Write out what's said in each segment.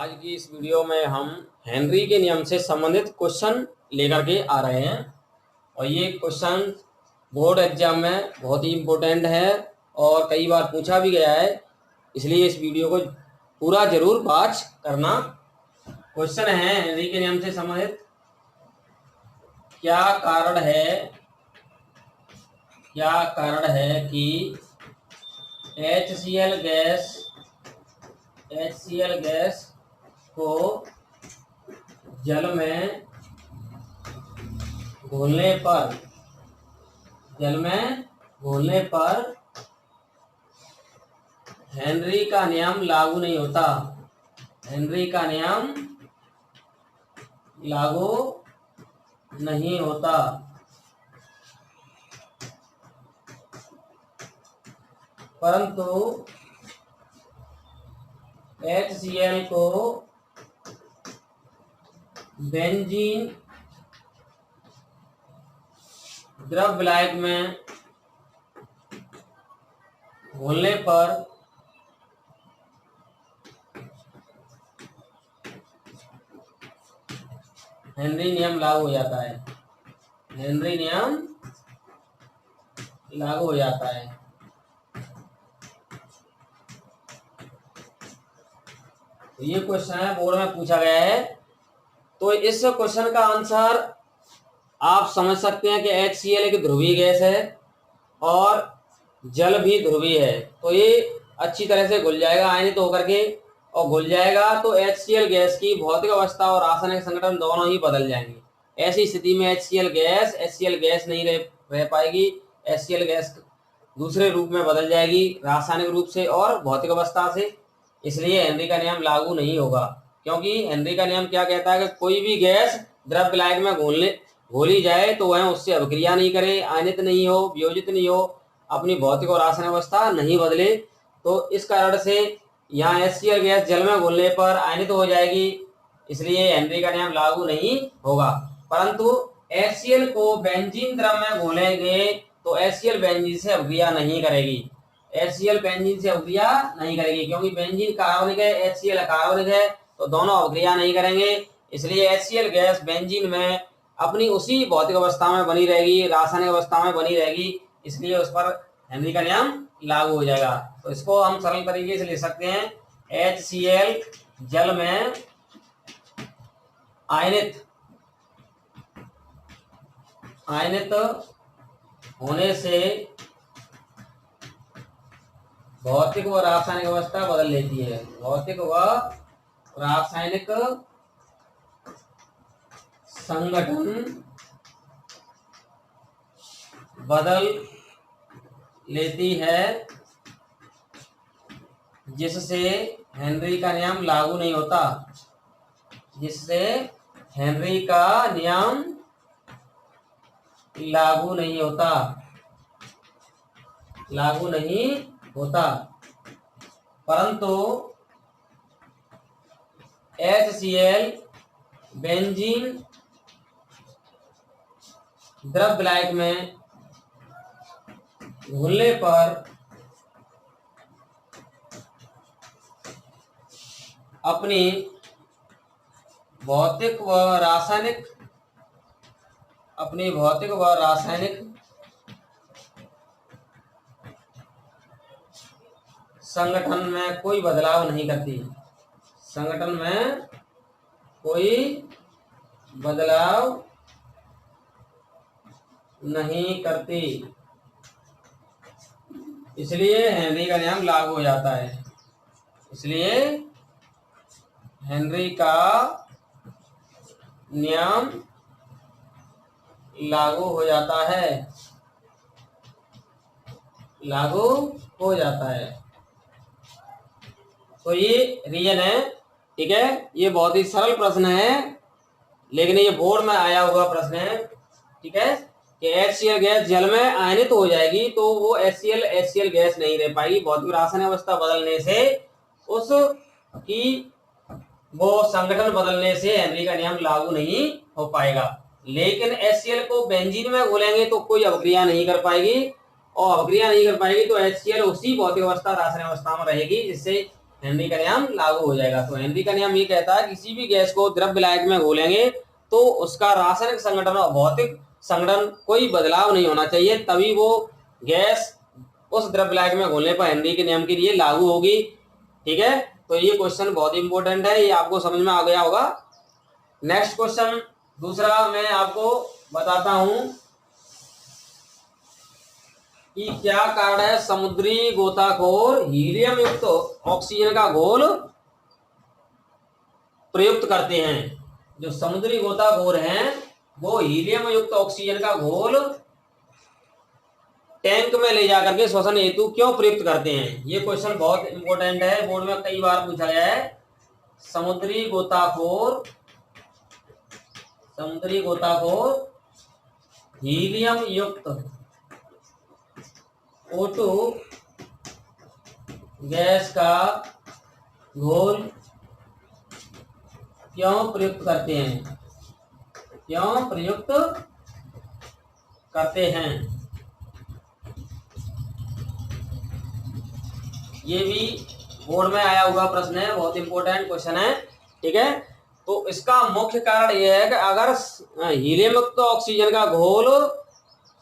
आज की इस वीडियो में हम हेनरी के नियम से संबंधित क्वेश्चन लेकर के आ रहे हैं और ये क्वेश्चन बोर्ड एग्जाम में बहुत ही इम्पोर्टेंट है और कई बार पूछा भी गया है, इसलिए इस वीडियो को पूरा जरूर वॉच करना। क्वेश्चन है हेनरी के नियम से संबंधित, क्या कारण है कि HCl गैस को जल में घोलने पर हेनरी का नियम लागू नहीं होता। हेनरी का नियम लागू नहीं होता। परंतु HCl को बेंजीन द्रव विलायक में घोलने पर हेनरी नियम लागू हो जाता है। हेनरी नियम लागू हो जाता है। ये क्वेश्चन है, बोर्ड में पूछा गया है। तो इस क्वेश्चन का आंसर आप समझ सकते हैं कि HCl एक ध्रुवीय गैस है और जल भी ध्रुवीय है, तो ये अच्छी तरह से घुल जाएगा, आयनित होकर के और घुल जाएगा। तो HCl गैस की भौतिक अवस्था और रासायनिक संगठन दोनों ही बदल जाएंगे। ऐसी स्थिति में HCl गैस नहीं रह पाएगी। HCl गैस दूसरे रूप में बदल जाएगी, रासायनिक रूप से और भौतिक अवस्था से। इसलिए हेनरी का नियम लागू नहीं होगा, क्योंकि हेनरी का नियम क्या कहता है कि कोई भी गैस द्रव विलायक में घोली जाए तो वह उससे अभिक्रिया नहीं करे, आयनित नहीं हो, वियोजित नहीं हो, अपनी भौतिक और रासायनिक अवस्था नहीं बदले। तो इस कारण से यहाँ HCl गैस जल में घुलने पर आयनित हो जाएगी, इसलिए हेनरी का नियम लागू नहीं होगा। परंतु HCl को बेंजीन द्रव में घोलेंगे तो HCl बेंजीन से अभिक्रिया नहीं करेगी। HCl बेंजीन से अभिक्रिया नहीं करेगी, क्योंकि बेंजीन कार्बनिक है, HCl अकार्बनिक है, तो दोनों अभिक्रिया नहीं करेंगे। इसलिए HCl गैस बेंजीन में अपनी उसी भौतिक अवस्था में बनी रहेगी, रासायनिक अवस्था में बनी रहेगी, इसलिए उस पर हेनरी का नियम लागू हो जाएगा। तो इसको हम सरल तरीके से लिख सकते हैं, HCl जल में आयनित होने से भौतिक व रासायनिक अवस्था बदल लेती है। भौतिक व रासायनिक संगठन बदल लेती है, जिससे हेनरी का नियम लागू नहीं होता। जिससे हेनरी का नियम लागू नहीं होता। परंतु HCl बेंजीन द्रव विलायक में घुलने पर अपनी भौतिक व रासायनिक संगठन में कोई बदलाव नहीं करती। संगठन में कोई बदलाव नहीं करती, इसलिए हेनरी का नियम लागू हो जाता है। इसलिए हेनरी का नियम लागू हो जाता है। तो ये रीजन है, ठीक है। ये बहुत ही सरल प्रश्न है, लेकिन ये बोर्ड में आया हुआ प्रश्न है, ठीक है, कि HCl गैस जल में आयनित हो जाएगी तो वो HCl गैस नहीं रह पाएगी। भौतिक रासायनिक अवस्था बदलने से उसकी वो संगठन बदलने से हेनरी का नियम लागू नहीं हो पाएगा। लेकिन HCl को बेंजीन में घोलेंगे तो कोई अभिक्रिया नहीं कर पाएगी, और अभिक्रिया नहीं कर पाएगी तो HCl उसी भौतिक अवस्था रासायनिक अवस्था में रहेगी, जिससे हेनरी का नियम लागू हो जाएगा। तो हेनरी का नियम ये कहता है किसी भी गैस को द्रव विलायक में घोलेंगे तो उसका रासायनिक संगठन और भौतिक संगठन कोई बदलाव नहीं होना चाहिए, तभी वो गैस उस द्रव विलायक में घोलने पर हेनरी के नियम के लिए लागू होगी। ठीक है, तो ये क्वेश्चन बहुत इंपॉर्टेंट है, ये आपको समझ में आ गया होगा। नेक्स्ट क्वेश्चन दूसरा मैं आपको बताता हूं कि क्या कारण है समुद्री गोताखोर हीलियम युक्त ऑक्सीजन का घोल प्रयुक्त करते हैं। जो समुद्री गोताखोर हैं वो हीलियम युक्त ऑक्सीजन का घोल टैंक में ले जाकर के श्वसन हेतु क्यों प्रयुक्त करते हैं। ये क्वेश्चन बहुत इंपॉर्टेंट है, बोर्ड में कई बार पूछा गया है। समुद्री गोताखोर हीलियम युक्त O2 गैस का घोल क्यों प्रयुक्त करते हैं, ये भी बोर्ड में आया हुआ प्रश्न है, बहुत इंपॉर्टेंट क्वेश्चन है। ठीक है, तो इसका मुख्य कारण यह है कि अगर हीलियम युक्त ऑक्सीजन का घोल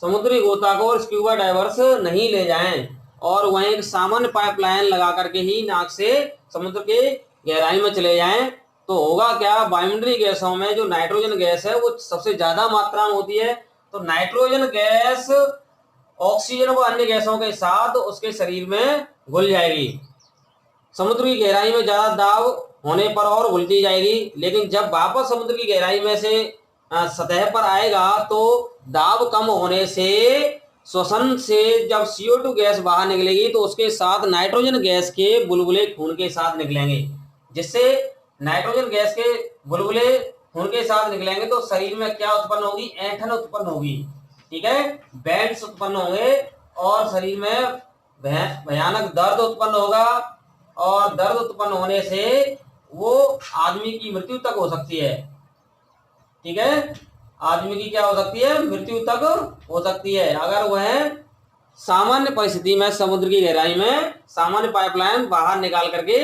समुद्री गोताखोर स्क्यूबा डाइवर्स नहीं ले जाएं और वहीं एक सामान्य पाइपलाइन लगा करके ही नाक से समुद्र के गहराई में चले जाएं, तो होगा क्या, वायुमंडलीय गैसों में जो नाइट्रोजन गैस है वो सबसे ज्यादा मात्रा में होती है। तो नाइट्रोजन गैस ऑक्सीजन व अन्य गैसों के साथ उसके शरीर में घुल जाएगी। समुद्र की गहराई में ज्यादा दाब होने पर और घुलती जाएगी, लेकिन जब वापस समुद्र की गहराई में से सतह पर आएगा तो दाब कम होने से श्वसन से जब CO2 गैस बाहर निकलेगी तो उसके साथ नाइट्रोजन गैस के बुलबुले खून के साथ निकलेंगे। जिससे नाइट्रोजन गैस के बुलबुले खून के साथ निकलेंगे तो शरीर में क्या उत्पन्न होगी, ऐंठन उत्पन्न होगी। ठीक है, बैंड्स उत्पन्न होंगे और शरीर में भयानक दर्द उत्पन्न होगा, और दर्द उत्पन्न होने से वो आदमी की मृत्यु तक हो सकती है। ठीक है, आदमी की क्या हो सकती है, मृत्यु तक हो सकती है अगर वह सामान्य परिस्थिति में समुद्र की गहराई में सामान्य पाइपलाइन बाहर निकाल करके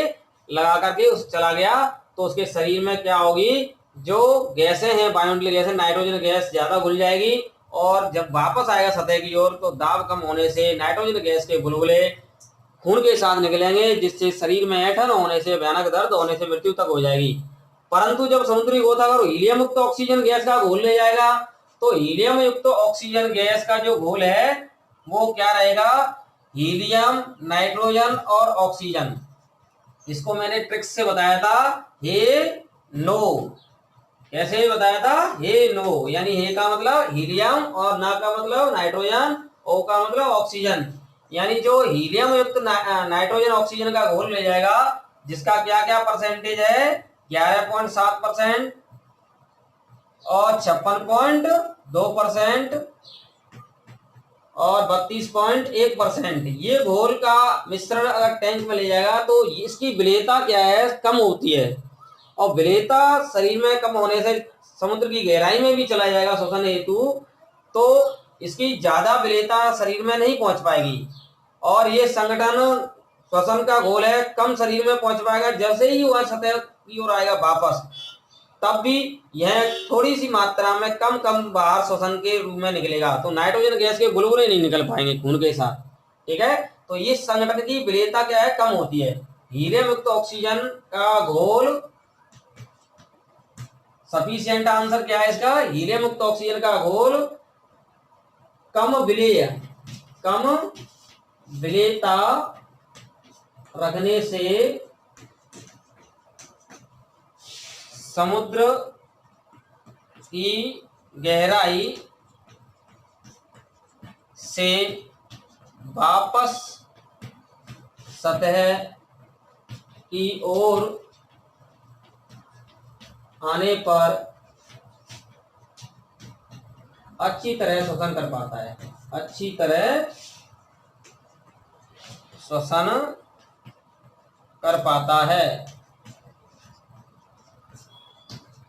लगा करके उस चला गया तो उसके शरीर में क्या होगी, जो गैसें हैं वायुमंडलीय गैसें, नाइट्रोजन गैस ज्यादा घुल जाएगी और जब वापस आएगा सतह की ओर तो दाब कम होने से नाइट्रोजन गैस के बुलबुले खून के साथ निकलेंगे, जिससे शरीर में ऐंठन होने से, भयानक दर्द होने से मृत्यु तक हो जाएगी। परंतु जब समुद्री गोताखोर हीलियम युक्त ऑक्सीजन गैस का घोल ले जाएगा तो हीलियम युक्त ऑक्सीजन गैस का जो घोल है वो क्या रहेगा, हीलियम, नाइट्रोजन और ऑक्सीजन। इसको मैंने ट्रिक्स से बताया था, हे नो। कैसे बताया था, हे नो, यानी हे का मतलब हीलियम और ना का मतलब नाइट्रोजन, ओ का मतलब ऑक्सीजन। यानी जो हीलियम युक्त नाइट्रोजन ऑक्सीजन का घोल ले जाएगा जिसका क्या क्या परसेंटेज है, 11.7% और 56.2% और 32.1%। ये घोल का मिश्रण अगर टैंक में ले जाएगा तो इसकी विलेयता क्या है, कम होती है, और विलेयता शरीर में कम होने से समुद्र की गहराई में भी चला जाएगा श्वसन हेतु, तो इसकी ज्यादा विलेयता शरीर में नहीं पहुंच पाएगी और ये संगठन श्वसन का घोल है कम शरीर में पहुंच पाएगा। जैसे ही वह सतह की ओर आएगा वापस, तब भी यह थोड़ी सी मात्रा में कम बाहर श्वसन के रूप में निकलेगा, तो नाइट्रोजन गैस के बुलबुले नहीं निकल पाएंगे खून के साथ। ठीक है, तो ये संगठन की विलेयता क्या है, कम होती है। हीलियम युक्त ऑक्सीजन का घोल, सफिशिएंट आंसर क्या है इसका, हीलियम युक्त ऑक्सीजन का घोल कम विलेयता रखने से समुद्र की गहराई से वापस सतह की ओर आने पर अच्छी तरह श्वसन कर पाता है, अच्छी तरह श्वसन कर पाता है,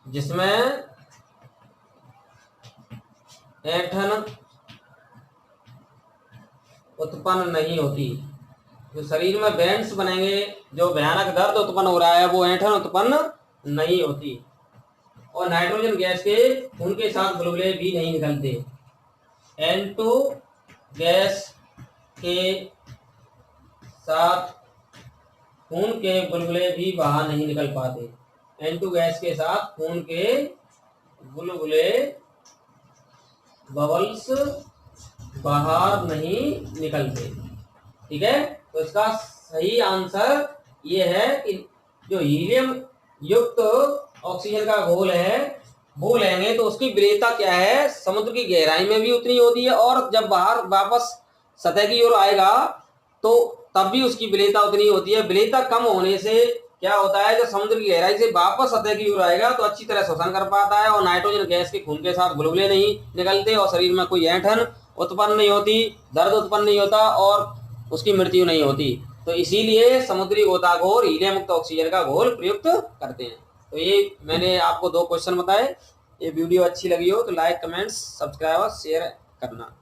जिसमें ऐंठन उत्पन्न नहीं होती। जो शरीर में बैंड्स बनेंगे, जो भयानक दर्द उत्पन्न हो रहा है, वो ऐंठन उत्पन्न नहीं होती। और नाइट्रोजन गैस के खून के साथ बुलबुले भी नहीं निकलते। N2 गैस के साथ खून के बुलबुले भी बाहर नहीं निकल पाते। N2 गैस के साथ खून के बुलबुले बबल्स बाहर नहीं निकलते। ठीक है, तो इसका सही आंसर ये है कि जो हीलियम युक्त ऑक्सीजन का घोल है वो लेंगे तो उसकी विलेयता क्या है, समुद्र की गहराई में भी उतनी होती है, और जब बाहर वापस सतह की ओर आएगा तो तब भी उसकी विलेयता उतनी होती है। विलेयता कम होने से क्या होता है, जब समुद्र की गहराई से वापस सतह की ओर आएगा तो अच्छी तरह शोषण कर पाता है, और नाइट्रोजन गैस के खून के साथ बुलबुले नहीं निकलते, और शरीर में कोई ऐंठन उत्पन्न नहीं होती, दर्द उत्पन्न नहीं होता, और उसकी मृत्यु नहीं होती। तो इसीलिए समुद्री गोताखोर हीलियम मुक्त ऑक्सीजन का घोल प्रयुक्त करते हैं। तो ये मैंने आपको 2 क्वेश्चन बताए। ये वीडियो अच्छी लगी हो तो लाइक, कमेंट्स, सब्सक्राइब और शेयर करना।